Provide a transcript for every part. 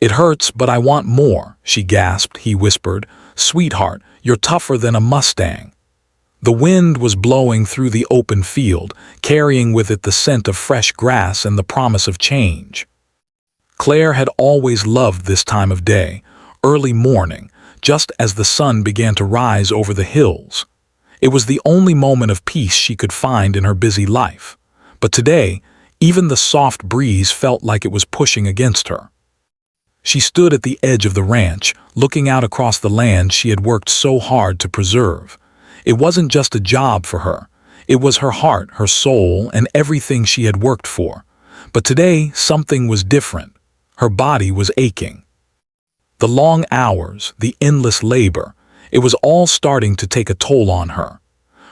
"It hurts, but I want more," she gasped. He whispered, "Sweetheart, you're tougher than a Mustang." The wind was blowing through the open field, carrying with it the scent of fresh grass and the promise of change. Claire had always loved this time of day, early morning, just as the sun began to rise over the hills. It was the only moment of peace she could find in her busy life. But today, even the soft breeze felt like it was pushing against her. She stood at the edge of the ranch, looking out across the land she had worked so hard to preserve. It wasn't just a job for her. It was her heart, her soul, and everything she had worked for. But today, something was different. Her body was aching. The long hours, the endless labor, it was all starting to take a toll on her.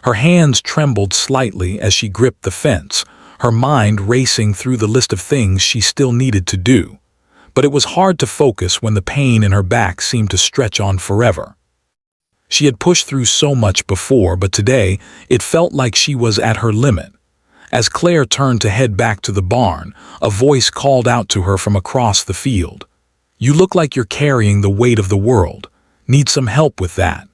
Her hands trembled slightly as she gripped the fence, her mind racing through the list of things she still needed to do. But it was hard to focus when the pain in her back seemed to stretch on forever. She had pushed through so much before, but today it felt like she was at her limit. As Claire turned to head back to the barn, a voice called out to her from across the field. "You look like you're carrying the weight of the world. Need some help with that?"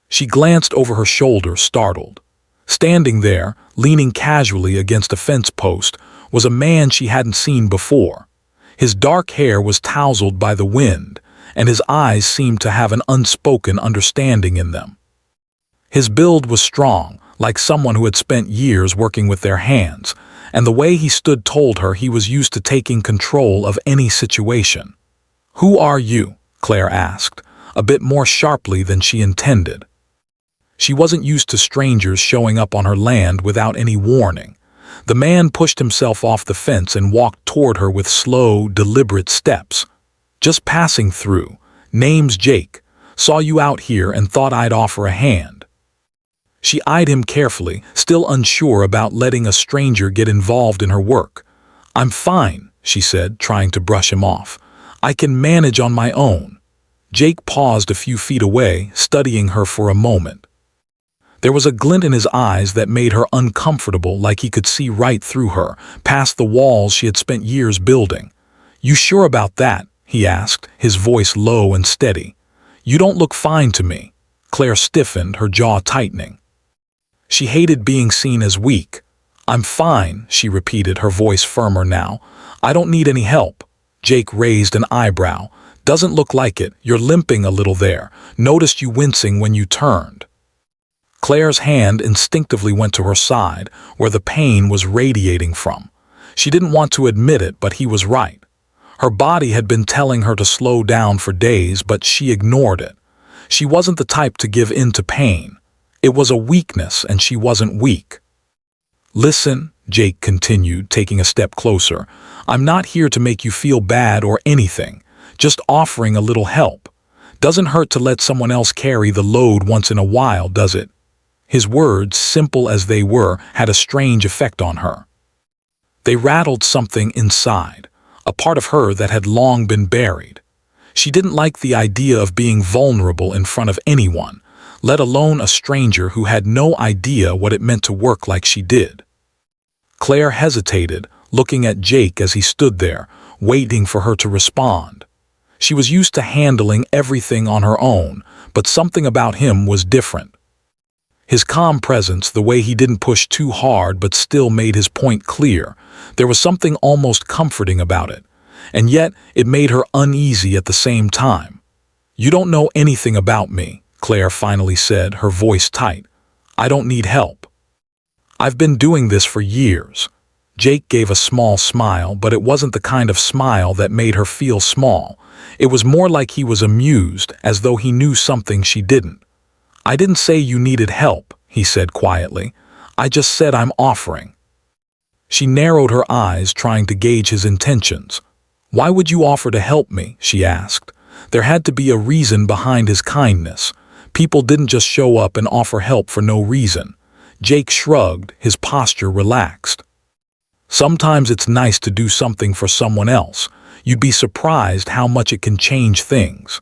She glanced over her shoulder, startled. Standing there, leaning casually against a fence post, was a man she hadn't seen before. His dark hair was tousled by the wind, and his eyes seemed to have an unspoken understanding in them. His build was strong, like someone who had spent years working with their hands, and the way he stood told her he was used to taking control of any situation. "Who are you?" Claire asked, a bit more sharply than she intended. She wasn't used to strangers showing up on her land without any warning. The man pushed himself off the fence and walked toward her with slow, deliberate steps. "Just passing through. Name's Jake. Saw you out here and thought I'd offer a hand." She eyed him carefully, still unsure about letting a stranger get involved in her work. "I'm fine," she said, trying to brush him off. "I can manage on my own." Jake paused a few feet away, studying her for a moment. There was a glint in his eyes that made her uncomfortable, like he could see right through her, past the walls she had spent years building. "You sure about that?" he asked, his voice low and steady. "You don't look fine to me." Claire stiffened, her jaw tightening. She hated being seen as weak. "I'm fine," she repeated, her voice firmer now. "I don't need any help." Jake raised an eyebrow. "Doesn't look like it. You're limping a little there. Noticed you wincing when you turned." Claire's hand instinctively went to her side, where the pain was radiating from. She didn't want to admit it, but he was right. Her body had been telling her to slow down for days, but she ignored it. She wasn't the type to give in to pain. It was a weakness, and she wasn't weak. "Listen," Jake continued, taking a step closer. "I'm not here to make you feel bad or anything, just offering a little help. Doesn't hurt to let someone else carry the load once in a while, does it?" His words, simple as they were, had a strange effect on her. They rattled something inside, a part of her that had long been buried. She didn't like the idea of being vulnerable in front of anyone, let alone a stranger who had no idea what it meant to work like she did. Claire hesitated, looking at Jake as he stood there, waiting for her to respond. She was used to handling everything on her own, but something about him was different. His calm presence, the way he didn't push too hard but still made his point clear, there was something almost comforting about it, and yet it made her uneasy at the same time. "You don't know anything about me," Claire finally said, her voice tight. "I don't need help. I've been doing this for years." Jake gave a small smile, but it wasn't the kind of smile that made her feel small. It was more like he was amused, as though he knew something she didn't. "I didn't say you needed help," he said quietly. "I just said I'm offering." She narrowed her eyes, trying to gauge his intentions. "Why would you offer to help me?" she asked. There had to be a reason behind his kindness. People didn't just show up and offer help for no reason. Jake shrugged, his posture relaxed. "Sometimes it's nice to do something for someone else. You'd be surprised how much it can change things."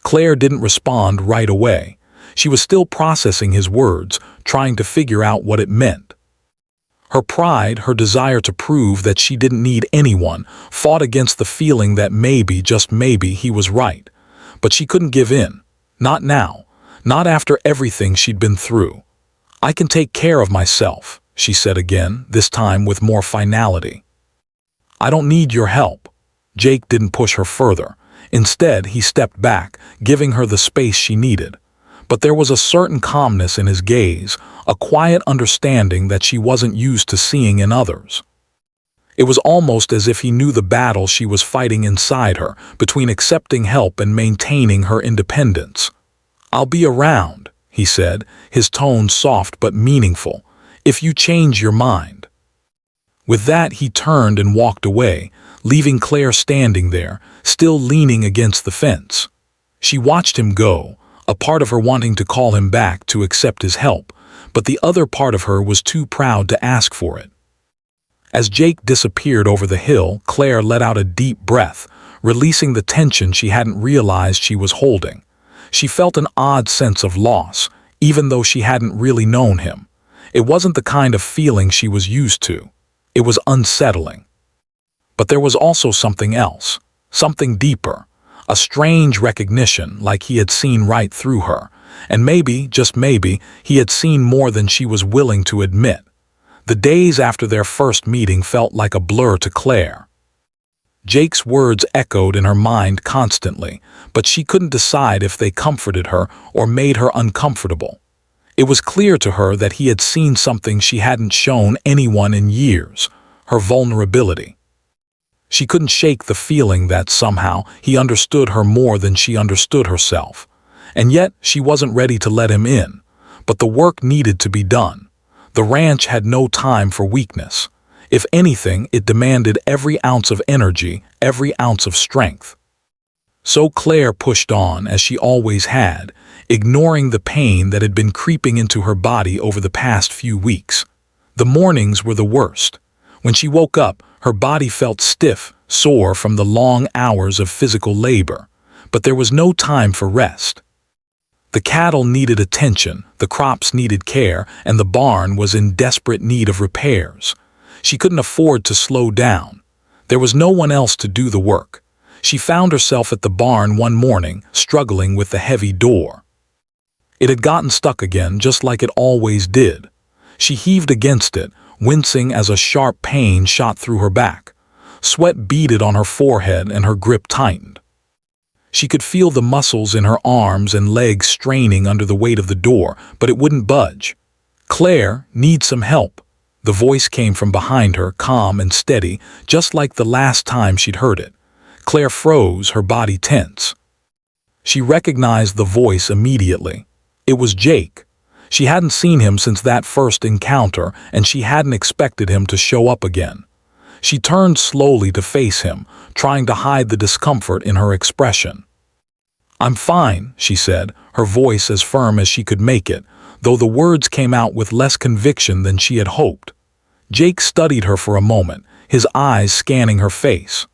Claire didn't respond right away. She was still processing his words, trying to figure out what it meant. Her pride, her desire to prove that she didn't need anyone, fought against the feeling that maybe, just maybe, he was right. But she couldn't give in. Not now. Not after everything she'd been through. "I can take care of myself," she said again, this time with more finality. "I don't need your help." Jake didn't push her further. Instead, he stepped back, giving her the space she needed. But there was a certain calmness in his gaze, a quiet understanding that she wasn't used to seeing in others. It was almost as if he knew the battle she was fighting inside her, between accepting help and maintaining her independence. "I'll be around," he said, his tone soft but meaningful, "if you change your mind." With that, he turned and walked away, leaving Claire standing there, still leaning against the fence. She watched him go, a part of her wanting to call him back to accept his help, but the other part of her was too proud to ask for it. As Jake disappeared over the hill, Claire let out a deep breath, releasing the tension she hadn't realized she was holding. She felt an odd sense of loss, even though she hadn't really known him. It wasn't the kind of feeling she was used to. It was unsettling. But there was also something else, something deeper, a strange recognition, like he had seen right through her, and maybe, just maybe, he had seen more than she was willing to admit. The days after their first meeting felt like a blur to Claire. Jake's words echoed in her mind constantly, but she couldn't decide if they comforted her or made her uncomfortable. It was clear to her that he had seen something she hadn't shown anyone in years, her vulnerability. She couldn't shake the feeling that somehow he understood her more than she understood herself. And yet she wasn't ready to let him in. But the work needed to be done. The ranch had no time for weakness. If anything, it demanded every ounce of energy, every ounce of strength. So Claire pushed on, as she always had, ignoring the pain that had been creeping into her body over the past few weeks. The mornings were the worst. When she woke up, her body felt stiff, sore from the long hours of physical labor. But there was no time for rest. The cattle needed attention, the crops needed care, and the barn was in desperate need of repairs. She couldn't afford to slow down. There was no one else to do the work. She found herself at the barn one morning, struggling with the heavy door. It had gotten stuck again, just like it always did. She heaved against it, wincing as a sharp pain shot through her back. Sweat beaded on her forehead and her grip tightened. She could feel the muscles in her arms and legs straining under the weight of the door, but it wouldn't budge. "Claire, need some help." The voice came from behind her, calm and steady, just like the last time she'd heard it. Claire froze, her body tense. She recognized the voice immediately. It was Jake. She hadn't seen him since that first encounter, and she hadn't expected him to show up again. She turned slowly to face him, trying to hide the discomfort in her expression. "I'm fine," she said, her voice as firm as she could make it, though the words came out with less conviction than she had hoped. Jake studied her for a moment, his eyes scanning her face.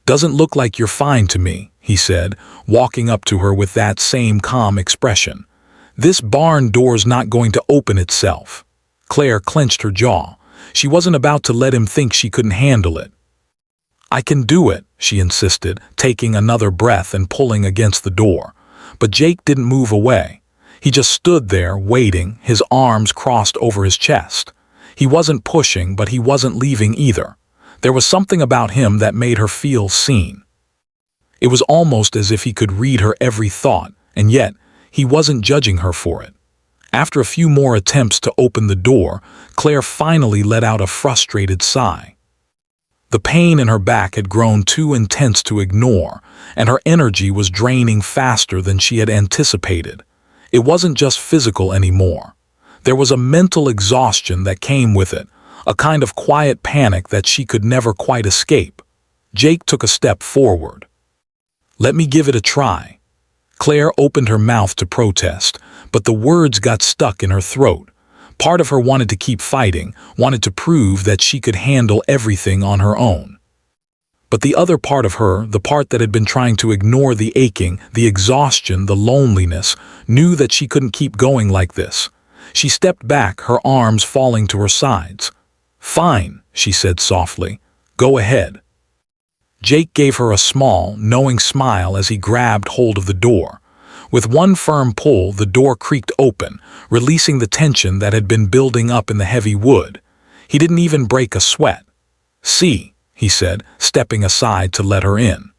"Doesn't look like you're fine to me," he said, walking up to her with that same calm expression. "This barn door's not going to open itself." Claire clenched her jaw. She wasn't about to let him think she couldn't handle it. "I can do it," she insisted, taking another breath and pulling against the door. But Jake didn't move away. He just stood there, waiting, his arms crossed over his chest. He wasn't pushing, but he wasn't leaving either. There was something about him that made her feel seen. It was almost as if he could read her every thought, and yet he wasn't judging her for it. After a few more attempts to open the door, Claire finally let out a frustrated sigh. The pain in her back had grown too intense to ignore, and her energy was draining faster than she had anticipated. It wasn't just physical anymore. There was a mental exhaustion that came with it, a kind of quiet panic that she could never quite escape. Jake took a step forward. "Let me give it a try." Claire opened her mouth to protest, but the words got stuck in her throat. Part of her wanted to keep fighting, wanted to prove that she could handle everything on her own. But the other part of her, the part that had been trying to ignore the aching, the exhaustion, the loneliness, knew that she couldn't keep going like this. She stepped back, her arms falling to her sides. "Fine," she said softly. "Go ahead." Jake gave her a small, knowing smile as he grabbed hold of the door. With one firm pull, the door creaked open, releasing the tension that had been building up in the heavy wood. He didn't even break a sweat. "See," he said, stepping aside to let her in.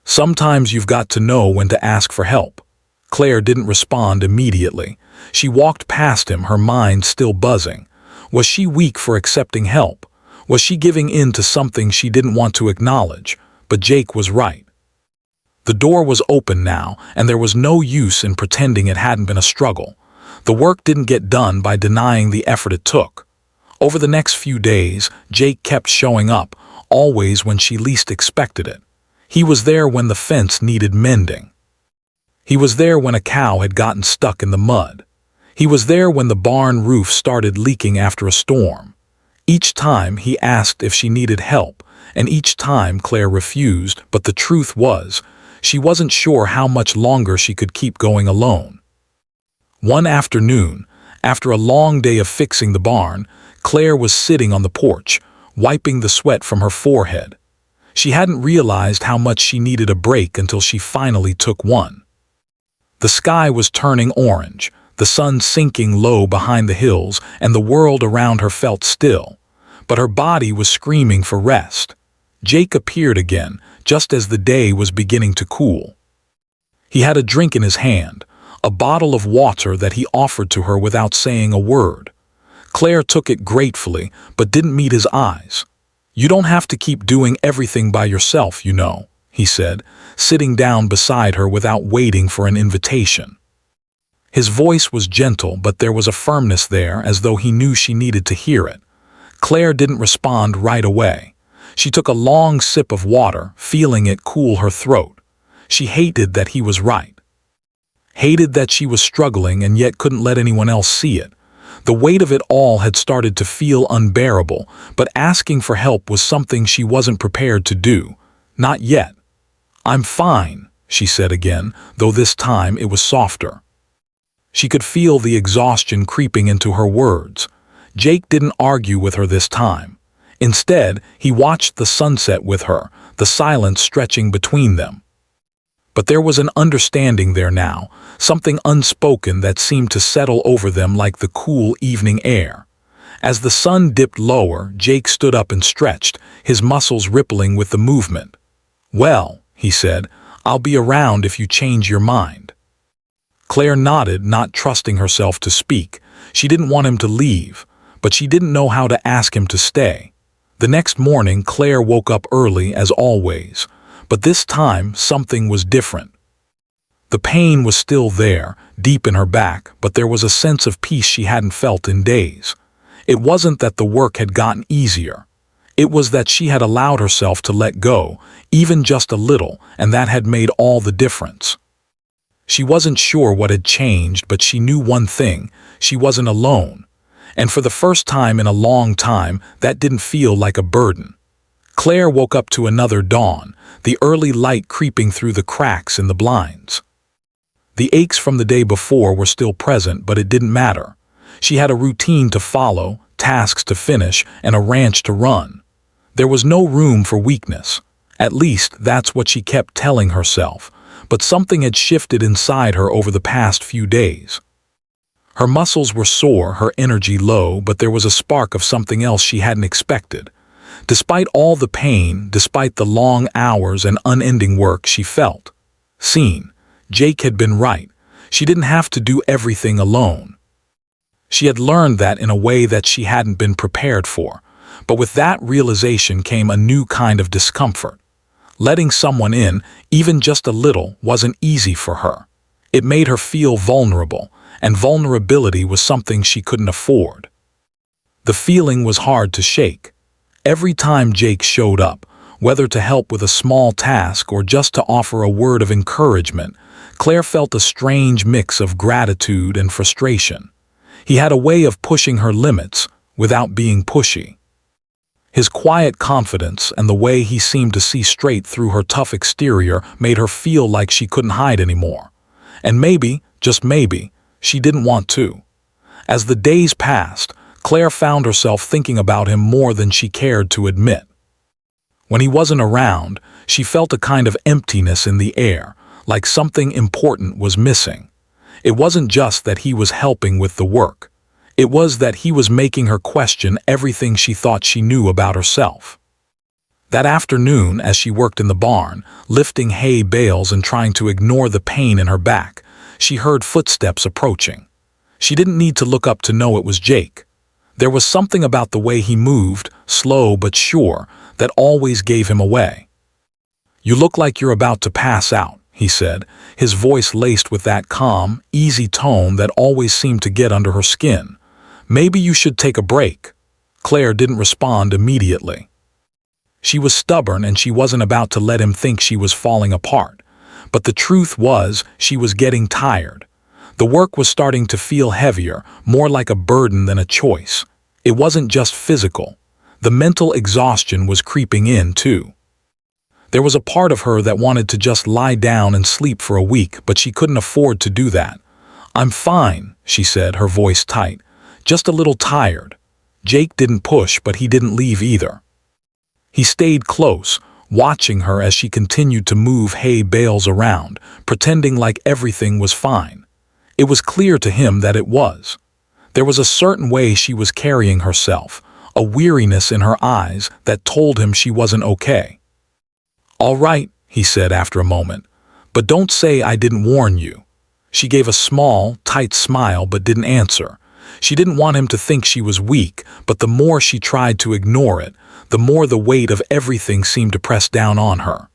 "Sometimes you've got to know when to ask for help." Claire didn't respond immediately. She walked past him, her mind still buzzing. Was she weak for accepting help? Was she giving in to something she didn't want to acknowledge? But Jake was right. The door was open now, and there was no use in pretending it hadn't been a struggle. The work didn't get done by denying the effort it took. Over the next few days, Jake kept showing up, always when she least expected it. He was there when the fence needed mending. He was there when a cow had gotten stuck in the mud. He was there when the barn roof started leaking after a storm. Each time he asked if she needed help, and each time Claire refused, but the truth was, she wasn't sure how much longer she could keep going alone. One afternoon, after a long day of fixing the barn, Claire was sitting on the porch, wiping the sweat from her forehead. She hadn't realized how much she needed a break until she finally took one. The sky was turning orange, the sun sinking low behind the hills, and the world around her felt still. But her body was screaming for rest. Jake appeared again, just as the day was beginning to cool. He had a drink in his hand, a bottle of water that he offered to her without saying a word. Claire took it gratefully, but didn't meet his eyes. "You don't have to keep doing everything by yourself, you know," he said, sitting down beside her without waiting for an invitation. His voice was gentle, but there was a firmness there, as though he knew she needed to hear it. Claire didn't respond right away. She took a long sip of water, feeling it cool her throat. She hated that he was right. Hated that she was struggling and yet couldn't let anyone else see it. The weight of it all had started to feel unbearable, but asking for help was something she wasn't prepared to do. Not yet. "I'm fine," she said again, though this time it was softer. She could feel the exhaustion creeping into her words. Jake didn't argue with her this time. Instead, he watched the sunset with her, the silence stretching between them. But there was an understanding there now, something unspoken that seemed to settle over them like the cool evening air. As the sun dipped lower, Jake stood up and stretched, his muscles rippling with the movement. "Well," he said, "I'll be around if you change your mind." Claire nodded, not trusting herself to speak. She didn't want him to leave, but she didn't know how to ask him to stay. The next morning, Claire woke up early as always, but this time something was different. The pain was still there, deep in her back, but there was a sense of peace she hadn't felt in days. It wasn't that the work had gotten easier. It was that she had allowed herself to let go, even just a little, and that had made all the difference. She wasn't sure what had changed, but she knew one thing: she wasn't alone. And for the first time in a long time, that didn't feel like a burden. Claire woke up to another dawn, the early light creeping through the cracks in the blinds. The aches from the day before were still present, but it didn't matter. She had a routine to follow, tasks to finish, and a ranch to run. There was no room for weakness. At least, that's what she kept telling herself. But something had shifted inside her over the past few days. Her muscles were sore, her energy low, but there was a spark of something else she hadn't expected. Despite all the pain, despite the long hours and unending work, she felt seen. Jake had been right. She didn't have to do everything alone. She had learned that in a way that she hadn't been prepared for. But with that realization came a new kind of discomfort. Letting someone in, even just a little, wasn't easy for her. It made her feel vulnerable, and vulnerability was something she couldn't afford. The feeling was hard to shake. Every time Jake showed up, whether to help with a small task or just to offer a word of encouragement, Claire felt a strange mix of gratitude and frustration. He had a way of pushing her limits without being pushy. His quiet confidence and the way he seemed to see straight through her tough exterior made her feel like she couldn't hide anymore. And maybe, just maybe, she didn't want to. As the days passed, Claire found herself thinking about him more than she cared to admit. When he wasn't around, she felt a kind of emptiness in the air, like something important was missing. It wasn't just that he was helping with the work. It was that he was making her question everything she thought she knew about herself. That afternoon, as she worked in the barn, lifting hay bales and trying to ignore the pain in her back, she heard footsteps approaching. She didn't need to look up to know it was Jake. There was something about the way he moved, slow but sure, that always gave him away. "You look like you're about to pass out," he said, his voice laced with that calm, easy tone that always seemed to get under her skin. "Maybe you should take a break." Claire didn't respond immediately. She was stubborn and she wasn't about to let him think she was falling apart. But the truth was, she was getting tired. The work was starting to feel heavier, more like a burden than a choice. It wasn't just physical. The mental exhaustion was creeping in, too. There was a part of her that wanted to just lie down and sleep for a week, but she couldn't afford to do that. "I'm fine," she said, her voice tight. "Just a little tired." Jake didn't push, but he didn't leave either. He stayed close, watching her as she continued to move hay bales around, pretending like everything was fine. It was clear to him that it was. There was a certain way she was carrying herself, a weariness in her eyes that told him she wasn't okay. "All right," he said after a moment, "but don't say I didn't warn you." She gave a small, tight smile but didn't answer. She didn't want him to think she was weak, but the more she tried to ignore it, the more the weight of everything seemed to press down on her.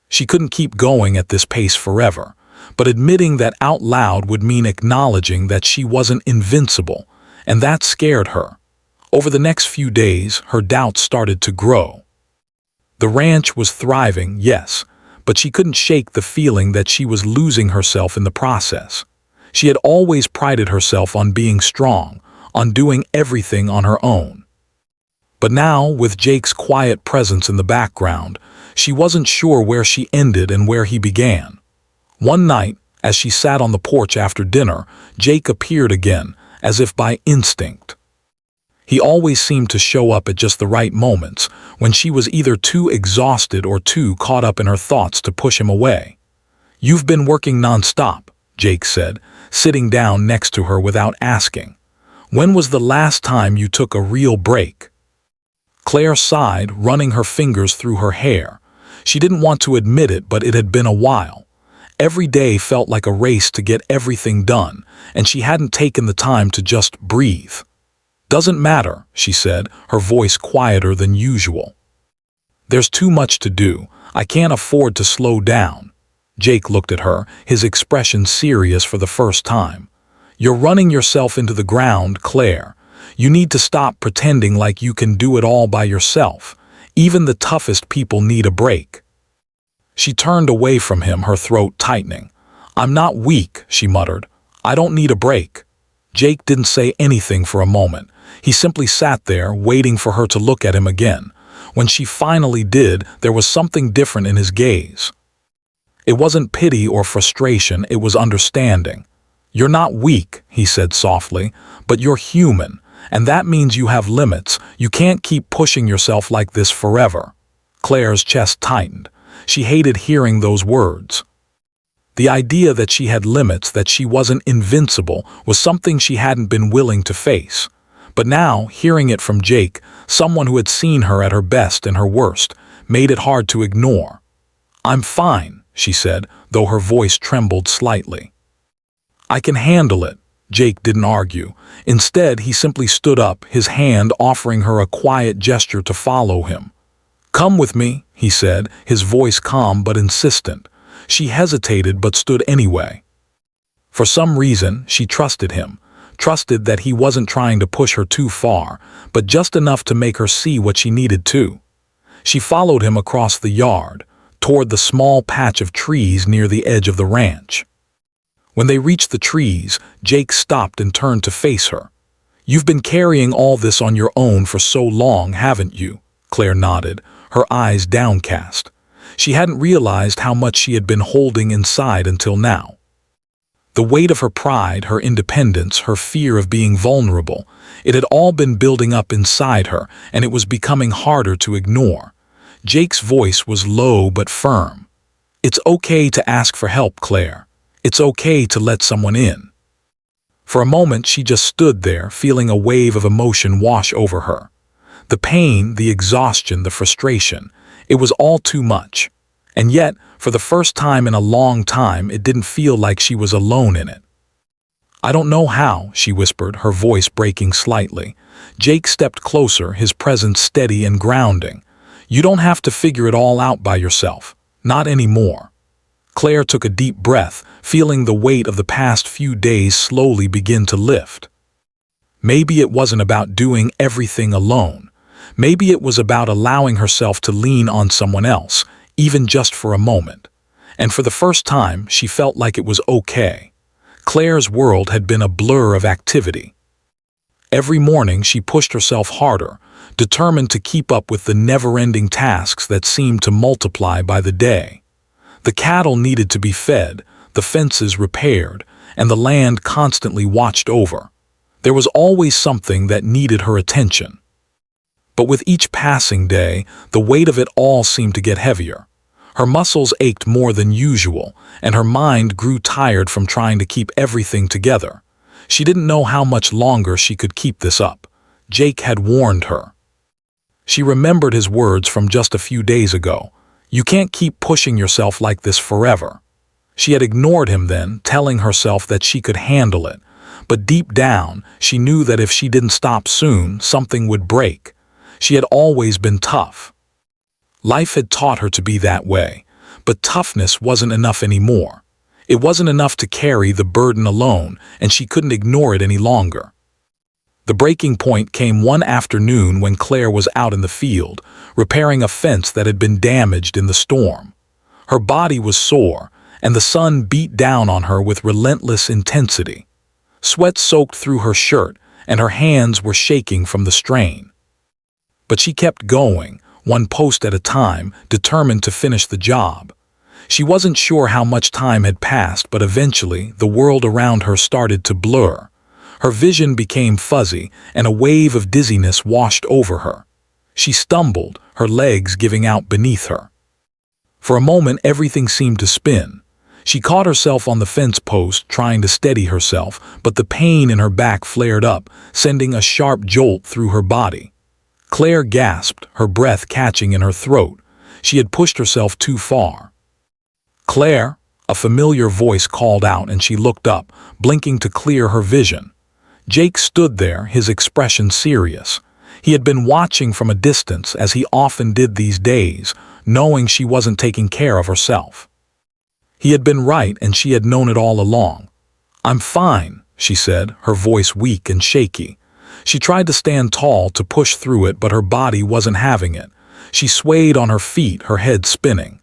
She couldn't keep going at this pace forever, but admitting that out loud would mean acknowledging that she wasn't invincible, and that scared her. Over the next few days, her doubts started to grow. The ranch was thriving, yes, but she couldn't shake the feeling that she was losing herself in the process. She had always prided herself on being strong, on doing everything on her own. But now, with Jake's quiet presence in the background, she wasn't sure where she ended and where he began. One night, as she sat on the porch after dinner, Jake appeared again, as if by instinct. He always seemed to show up at just the right moments, when she was either too exhausted or too caught up in her thoughts to push him away. "You've been working nonstop," Jake said, sitting down next to her without asking. "When was the last time you took a real break?" Claire sighed, running her fingers through her hair. She didn't want to admit it, but it had been a while. Every day felt like a race to get everything done, and she hadn't taken the time to just breathe. "Doesn't matter," she said, her voice quieter than usual. "There's too much to do. I can't afford to slow down." Jake looked at her, his expression serious for the first time. "You're running yourself into the ground, Claire. You need to stop pretending like you can do it all by yourself. Even the toughest people need a break." She turned away from him, her throat tightening. "I'm not weak," she muttered. "I don't need a break." Jake didn't say anything for a moment. He simply sat there, waiting for her to look at him again. When she finally did, there was something different in his gaze. It wasn't pity or frustration, it was understanding. "You're not weak," he said softly, "but you're human, and that means you have limits. You can't keep pushing yourself like this forever." Claire's chest tightened. She hated hearing those words. The idea that she had limits, that she wasn't invincible, was something she hadn't been willing to face. But now, hearing it from Jake, someone who had seen her at her best and her worst, made it hard to ignore. "I'm fine," she said, though her voice trembled slightly. "I can handle it." Jake didn't argue. Instead, he simply stood up, his hand offering her a quiet gesture to follow him. "Come with me," he said, his voice calm but insistent. She hesitated but stood anyway. For some reason, she trusted him, trusted that he wasn't trying to push her too far, but just enough to make her see what she needed to. She followed him across the yard, toward the small patch of trees near the edge of the ranch. When they reached the trees, Jake stopped and turned to face her. "You've been carrying all this on your own for so long, haven't you?" Claire nodded, her eyes downcast. She hadn't realized how much she had been holding inside until now. The weight of her pride, her independence, her fear of being vulnerable, it had all been building up inside her, and it was becoming harder to ignore. Jake's voice was low but firm. "It's okay to ask for help, Claire. It's okay to let someone in." For a moment she just stood there, feeling a wave of emotion wash over her. The pain, the exhaustion, the frustration, it was all too much. And yet, for the first time in a long time, it didn't feel like she was alone in it. "I don't know how," she whispered, her voice breaking slightly. Jake stepped closer, his presence steady and grounding. "You don't have to figure it all out by yourself. Not anymore." Claire took a deep breath, feeling the weight of the past few days slowly begin to lift. Maybe it wasn't about doing everything alone. Maybe it was about allowing herself to lean on someone else, even just for a moment. And for the first time, she felt like it was okay. Claire's world had been a blur of activity. Every morning she pushed herself harder, determined to keep up with the never-ending tasks that seemed to multiply by the day. The cattle needed to be fed, the fences repaired, and the land constantly watched over. There was always something that needed her attention. But with each passing day, the weight of it all seemed to get heavier. Her muscles ached more than usual, and her mind grew tired from trying to keep everything together. She didn't know how much longer she could keep this up. Jake had warned her. She remembered his words from just a few days ago. "You can't keep pushing yourself like this forever." She had ignored him then, telling herself that she could handle it. But deep down, she knew that if she didn't stop soon, something would break. She had always been tough. Life had taught her to be that way, but toughness wasn't enough anymore. It wasn't enough to carry the burden alone, and she couldn't ignore it any longer. The breaking point came one afternoon when Claire was out in the field, repairing a fence that had been damaged in the storm. Her body was sore, and the sun beat down on her with relentless intensity. Sweat soaked through her shirt, and her hands were shaking from the strain. But she kept going, one post at a time, determined to finish the job. She wasn't sure how much time had passed, but eventually the world around her started to blur. Her vision became fuzzy, and a wave of dizziness washed over her. She stumbled, her legs giving out beneath her. For a moment everything seemed to spin. She caught herself on the fence post, trying to steady herself, but the pain in her back flared up, sending a sharp jolt through her body. Claire gasped, her breath catching in her throat. She had pushed herself too far. "Claire," a familiar voice called out, and she looked up, blinking to clear her vision. Jake stood there, his expression serious. He had been watching from a distance, as he often did these days, knowing she wasn't taking care of herself. He had been right, and she had known it all along. "I'm fine," she said, her voice weak and shaky. She tried to stand tall to push through it, but her body wasn't having it. She swayed on her feet, her head spinning.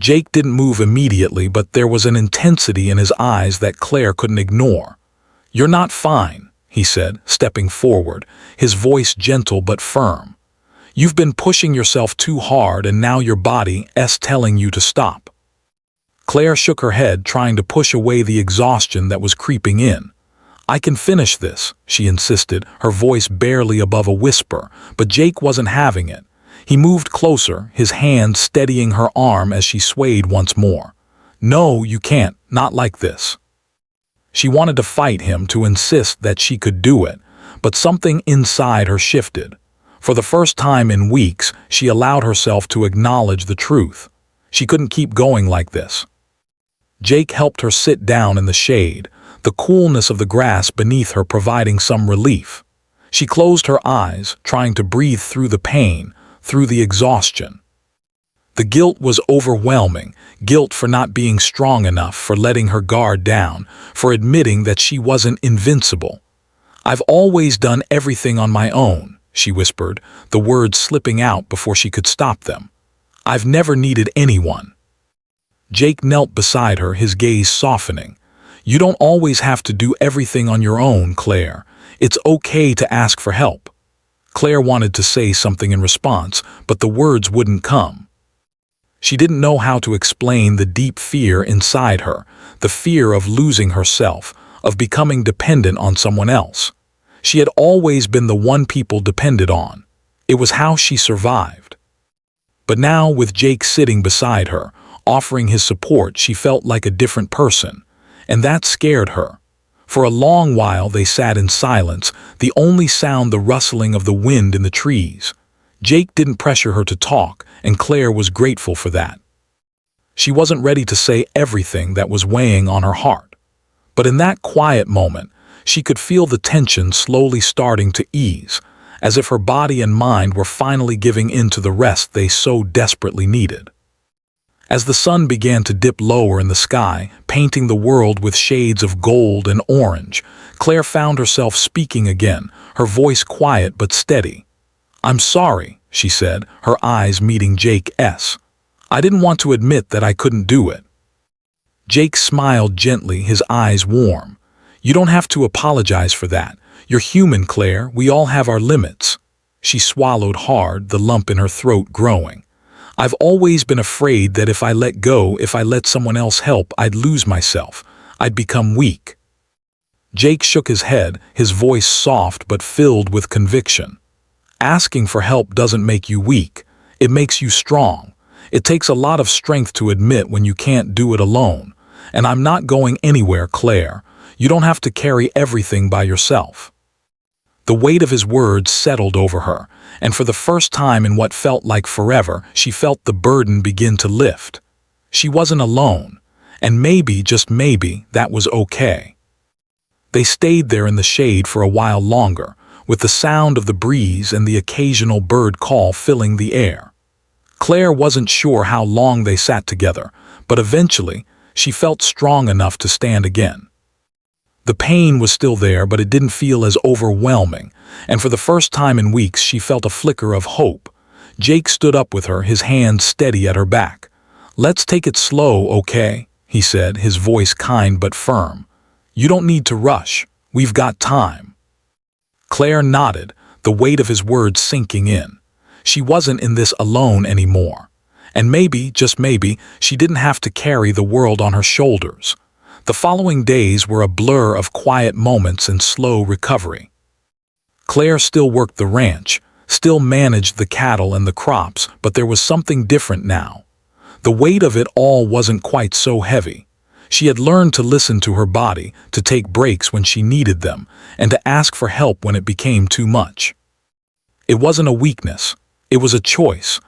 Jake didn't move immediately, but there was an intensity in his eyes that Claire couldn't ignore. "You're not fine," he said, stepping forward, his voice gentle but firm. "You've been pushing yourself too hard, and now your body's telling you to stop." Claire shook her head, trying to push away the exhaustion that was creeping in. "I can finish this," she insisted, her voice barely above a whisper, but Jake wasn't having it. He moved closer, his hand steadying her arm as she swayed once more. "No, you can't, not like this." She wanted to fight him, to insist that she could do it, but something inside her shifted. For the first time in weeks, she allowed herself to acknowledge the truth. She couldn't keep going like this. Jake helped her sit down in the shade, the coolness of the grass beneath her providing some relief. She closed her eyes, trying to breathe through the pain, through the exhaustion. The guilt was overwhelming, guilt for not being strong enough, for letting her guard down, for admitting that she wasn't invincible. "I've always done everything on my own," she whispered, the words slipping out before she could stop them. "I've never needed anyone." Jake knelt beside her, his gaze softening. "You don't always have to do everything on your own, Claire. It's okay to ask for help." Claire wanted to say something in response, but the words wouldn't come. She didn't know how to explain the deep fear inside her, the fear of losing herself, of becoming dependent on someone else. She had always been the one people depended on. It was how she survived. But now, with Jake sitting beside her, offering his support, she felt like a different person, and that scared her. For a long while they sat in silence, the only sound the rustling of the wind in the trees. Jake didn't pressure her to talk, and Claire was grateful for that. She wasn't ready to say everything that was weighing on her heart. But in that quiet moment, she could feel the tension slowly starting to ease, as if her body and mind were finally giving in to the rest they so desperately needed. As the sun began to dip lower in the sky, painting the world with shades of gold and orange, Claire found herself speaking again, her voice quiet but steady. "I'm sorry," she said, her eyes meeting Jake's. "I didn't want to admit that I couldn't do it." Jake smiled gently, his eyes warm. "You don't have to apologize for that. You're human, Claire. We all have our limits." She swallowed hard, the lump in her throat growing. "I've always been afraid that if I let go, if I let someone else help, I'd lose myself. I'd become weak." Jake shook his head, his voice soft but filled with conviction. "Asking for help doesn't make you weak. It makes you strong. It takes a lot of strength to admit when you can't do it alone. And I'm not going anywhere, Claire. You don't have to carry everything by yourself." The weight of his words settled over her, and for the first time in what felt like forever, she felt the burden begin to lift. She wasn't alone, and maybe, just maybe, that was okay. They stayed there in the shade for a while longer, with the sound of the breeze and the occasional bird call filling the air. Claire wasn't sure how long they sat together, but eventually, she felt strong enough to stand again. The pain was still there, but it didn't feel as overwhelming, and for the first time in weeks she felt a flicker of hope. Jake stood up with her, his hand steady at her back. "Let's take it slow, okay?" he said, his voice kind but firm. "You don't need to rush. We've got time." Claire nodded, the weight of his words sinking in. She wasn't in this alone anymore. And maybe, just maybe, she didn't have to carry the world on her shoulders. The following days were a blur of quiet moments and slow recovery. Claire still worked the ranch, still managed the cattle and the crops, but there was something different now. The weight of it all wasn't quite so heavy. She had learned to listen to her body, to take breaks when she needed them, and to ask for help when it became too much. It wasn't a weakness. It was a choice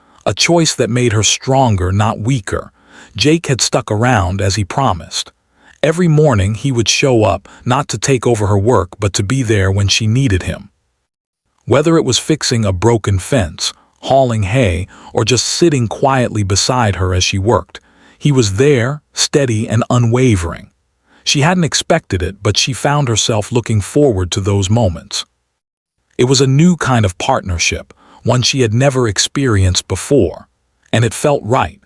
that made her stronger, not weaker. Jake had stuck around as he promised. Every morning he would show up, not to take over her work, but to be there when she needed him. Whether it was fixing a broken fence, hauling hay, or just sitting quietly beside her as she worked, he was there, steady and unwavering. She hadn't expected it, but she found herself looking forward to those moments. It was a new kind of partnership, one she had never experienced before, and it felt right.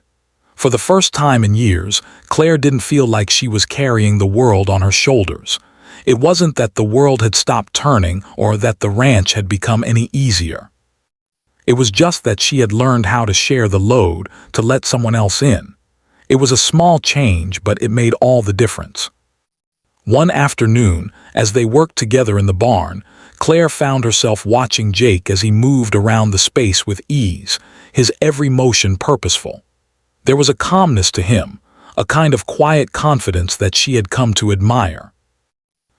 For the first time in years, Claire didn't feel like she was carrying the world on her shoulders. It wasn't that the world had stopped turning or that the ranch had become any easier. It was just that she had learned how to share the load, to let someone else in. It was a small change, but it made all the difference. One afternoon, as they worked together in the barn, Claire found herself watching Jake as he moved around the space with ease, his every motion purposeful. There was a calmness to him, a kind of quiet confidence that she had come to admire.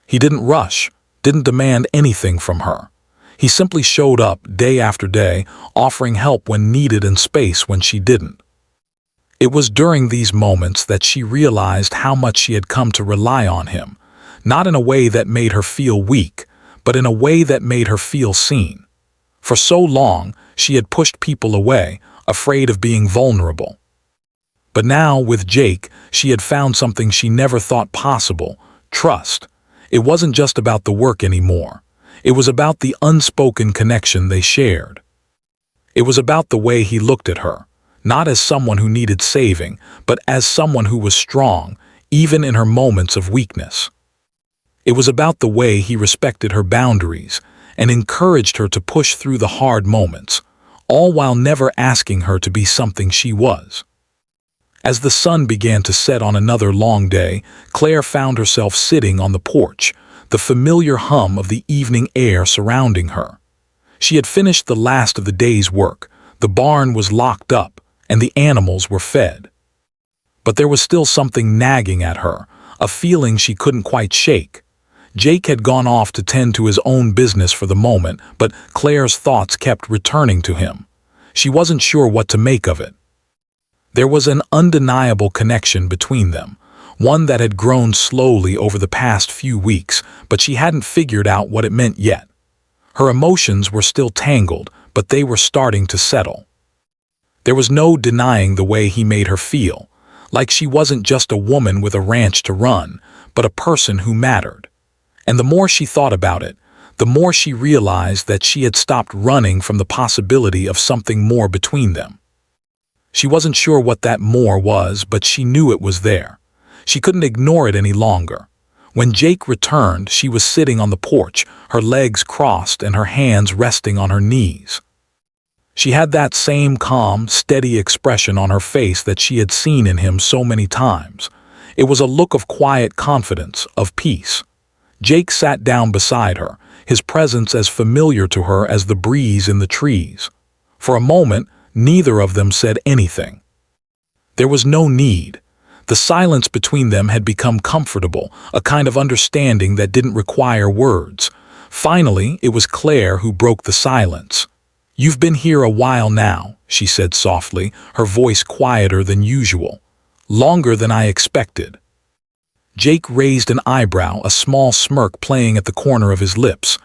He didn't rush, didn't demand anything from her. He simply showed up day after day, offering help when needed and space when she didn't. It was during these moments that she realized how much she had come to rely on him, not in a way that made her feel weak, but in a way that made her feel seen. For so long, she had pushed people away, afraid of being vulnerable. But now, with Jake, she had found something she never thought possible: trust. It wasn't just about the work anymore. It was about the unspoken connection they shared. It was about the way he looked at her, not as someone who needed saving, but as someone who was strong, even in her moments of weakness. It was about the way he respected her boundaries and encouraged her to push through the hard moments, all while never asking her to be something she was. As the sun began to set on another long day, Claire found herself sitting on the porch, the familiar hum of the evening air surrounding her. She had finished the last of the day's work, the barn was locked up, and the animals were fed. But there was still something nagging at her, a feeling she couldn't quite shake. Jake had gone off to tend to his own business for the moment, but Claire's thoughts kept returning to him. She wasn't sure what to make of it. There was an undeniable connection between them, one that had grown slowly over the past few weeks, but she hadn't figured out what it meant yet. Her emotions were still tangled, but they were starting to settle. There was no denying the way he made her feel, like she wasn't just a woman with a ranch to run, but a person who mattered. And the more she thought about it, the more she realized that she had stopped running from the possibility of something more between them. She wasn't sure what that more was, but she knew it was there. She couldn't ignore it any longer. When Jake returned, she was sitting on the porch, her legs crossed and her hands resting on her knees. She had that same calm, steady expression on her face that she had seen in him so many times. It was a look of quiet confidence, of peace. Jake sat down beside her, his presence as familiar to her as the breeze in the trees. For a moment, neither of them said anything. There was no need. The silence between them had become comfortable, a kind of understanding that didn't require words. Finally, it was Claire who broke the silence. "You've been here a while now," she said softly, her voice quieter than usual. "Longer than I expected." Jake raised an eyebrow, a small smirk playing at the corner of his lips.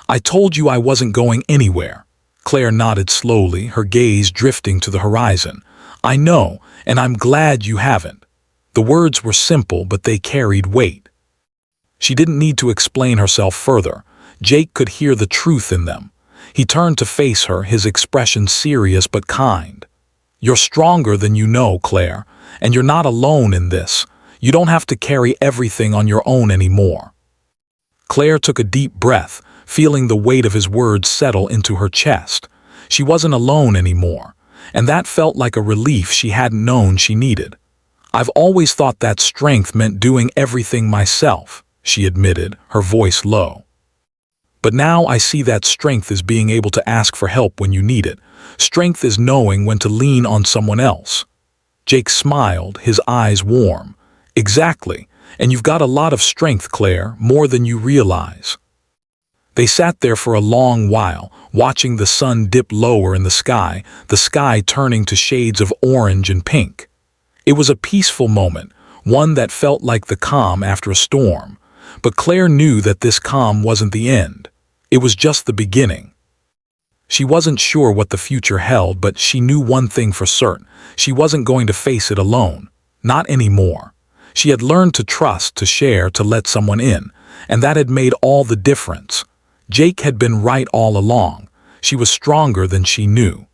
"I told you I wasn't going anywhere." Claire nodded slowly, her gaze drifting to the horizon. "I know, and I'm glad you haven't." The words were simple, but they carried weight. She didn't need to explain herself further. Jake could hear the truth in them. He turned to face her, his expression serious but kind. "You're stronger than you know, Claire, and you're not alone in this. You don't have to carry everything on your own anymore." Claire took a deep breath, feeling the weight of his words settle into her chest. She wasn't alone anymore, and that felt like a relief she hadn't known she needed. "I've always thought that strength meant doing everything myself," she admitted, her voice low. "But now I see that strength is being able to ask for help when you need it. Strength is knowing when to lean on someone else." Jake smiled, his eyes warm. "Exactly, and you've got a lot of strength, Claire, more than you realize." They sat there for a long while, watching the sun dip lower in the sky turning to shades of orange and pink. It was a peaceful moment, one that felt like the calm after a storm. But Claire knew that this calm wasn't the end. It was just the beginning. She wasn't sure what the future held, but she knew one thing for certain. She wasn't going to face it alone. Not anymore. She had learned to trust, to share, to let someone in, and that had made all the difference. Jake had been right all along. She was stronger than she knew.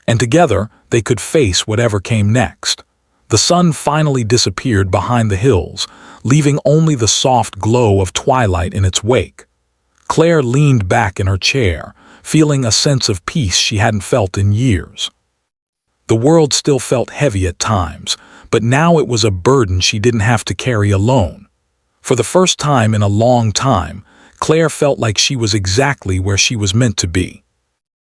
And together, they could face whatever came next. The sun finally disappeared behind the hills, leaving only the soft glow of twilight in its wake. Claire leaned back in her chair, feeling a sense of peace she hadn't felt in years. The world still felt heavy at times, but now it was a burden she didn't have to carry alone. For the first time in a long time, Claire felt like she was exactly where she was meant to be.